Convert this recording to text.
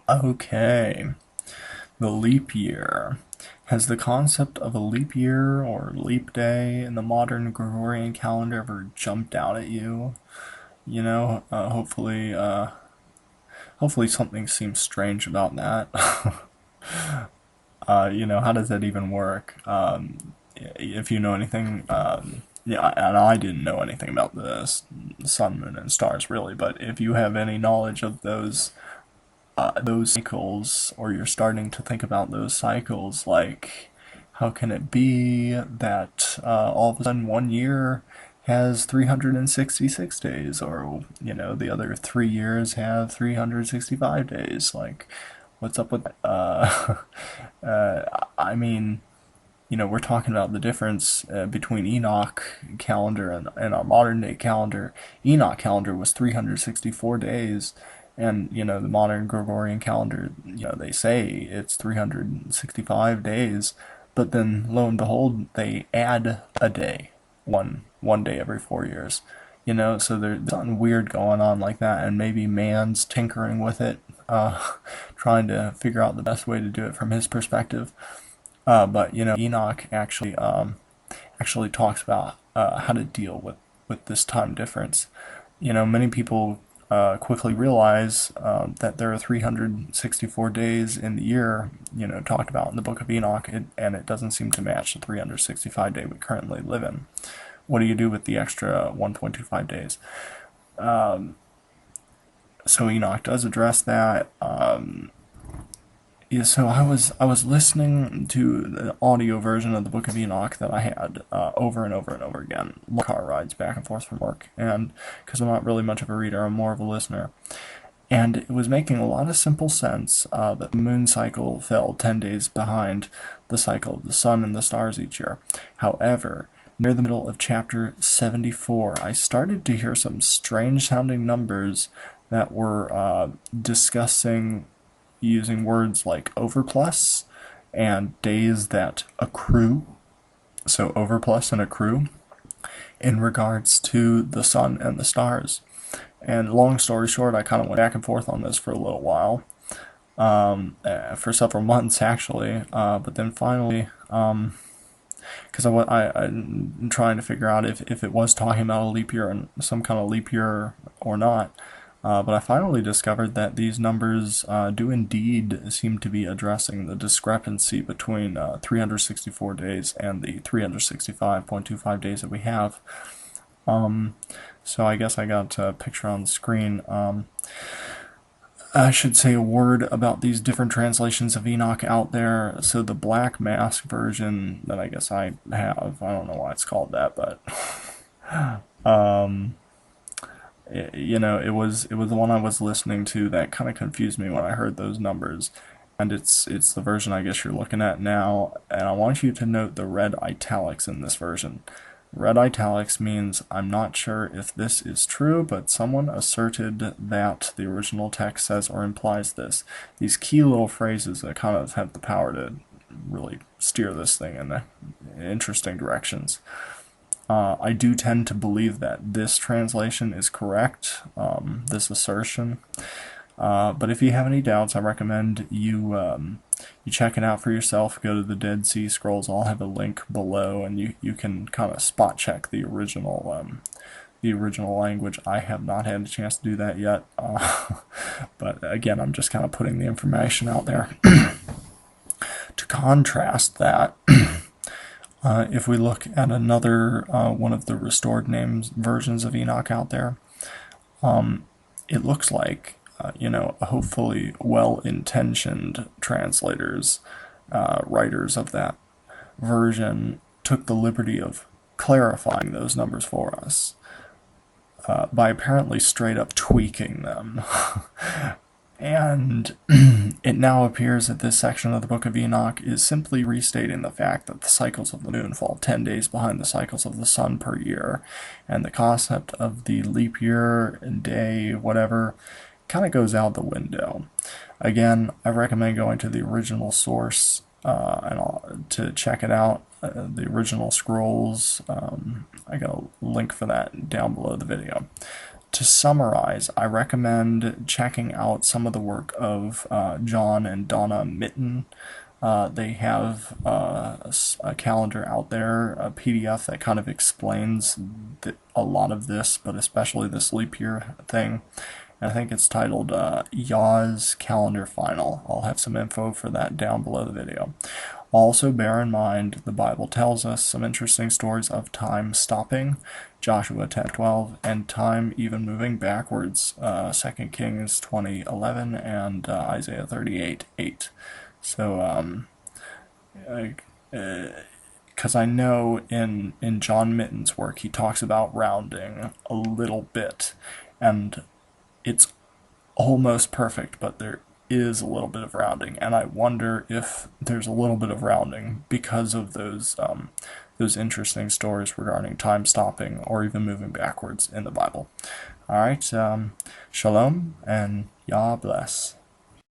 Okay, the leap year. Has the concept of a leap year or leap day in the modern Gregorian calendar ever jumped out at you? Hopefully something seems strange about that. How does that even work? If you know anything, yeah, and I didn't know anything about the sun, moon, and stars really, but if you have any knowledge of those cycles, or you're starting to think about those cycles, like how can it be that all of a sudden one year has 366 days, or the other 3 years have 365 days? Like, what's up with that? I mean, we're talking about the difference between Enoch calendar and our modern day calendar. Enoch calendar was 364 days, and the modern Gregorian calendar, they say it's 365 days, but then lo and behold, they add a day, one day every 4 years. So there's something weird going on like that, and maybe man's tinkering with it, trying to figure out the best way to do it from his perspective. But Enoch actually talks about how to deal with this time difference. Many people quickly realize that there are 364 days in the year, talked about in the Book of Enoch, and it doesn't seem to match the 365 day we currently live in. What do you do with the extra 1.25 days? So Enoch does address that. Yeah, so I was listening to the audio version of the Book of Enoch that I had over and over and over again, car rides back and forth from work, and because I'm not really much of a reader, I'm more of a listener, and it was making a lot of simple sense that the moon cycle fell 10 days behind the cycle of the sun and the stars each year. However, near the middle of chapter 74, I started to hear some strange sounding numbers that were discussing using words like overplus and days that accrue, so overplus and accrue, in regards to the sun and the stars. And long story short, I kind of went back and forth on this for a little while, for several months actually, but then finally, because I'm trying to figure out if it was talking about a leap year and some kind of leap year or not. But I finally discovered that these numbers do indeed seem to be addressing the discrepancy between 364 days and the 365.25 days that we have. So I guess I got a picture on the screen. I should say a word about these different translations of Enoch out there. So the Black Mask version that I guess I have, I don't know why it's called that, but it was the one I was listening to that kind of confused me when I heard those numbers, and it's the version I guess you're looking at now. And I want you to note the red italics in this version. Red italics means I'm not sure if this is true, but someone asserted that the original text says or implies this. These key little phrases that kind of have the power to really steer this thing in the interesting directions. I do tend to believe that this translation is correct, this assertion. But if you have any doubts, I recommend you check it out for yourself. Go to the Dead Sea Scrolls. I'll have a link below, and you can kind of spot check the original language. I have not had a chance to do that yet, but again, I'm just kind of putting the information out there. To contrast that, if we look at another one of the restored names versions of Enoch out there, it looks like hopefully well-intentioned translators, writers of that version, took the liberty of clarifying those numbers for us by apparently straight up tweaking them. And it now appears that this section of the Book of Enoch is simply restating the fact that the cycles of the moon fall 10 days behind the cycles of the sun per year, and the concept of the leap year and day, whatever, kind of goes out the window. Again, I recommend going to the original source to check it out, the original scrolls. I got a link for that down below the video. to summarize, I recommend checking out some of the work of John and Donna Minten. They have a calendar out there, a PDF that kind of explains a lot of this, but especially this leap year thing. And I think it's titled Yahs-Calendar-Final. I'll have some info for that down below the video. Also, bear in mind the Bible tells us some interesting stories of time stopping, Joshua 10:12, and time even moving backwards, 2 Kings 20:11 and Isaiah 38:8. So, because I know in John Mitten's work he talks about rounding a little bit, and it's almost perfect, but there is a little bit of rounding, and I wonder if there's a little bit of rounding because of those interesting stories regarding time stopping or even moving backwards in the Bible. All right, shalom and Yah bless.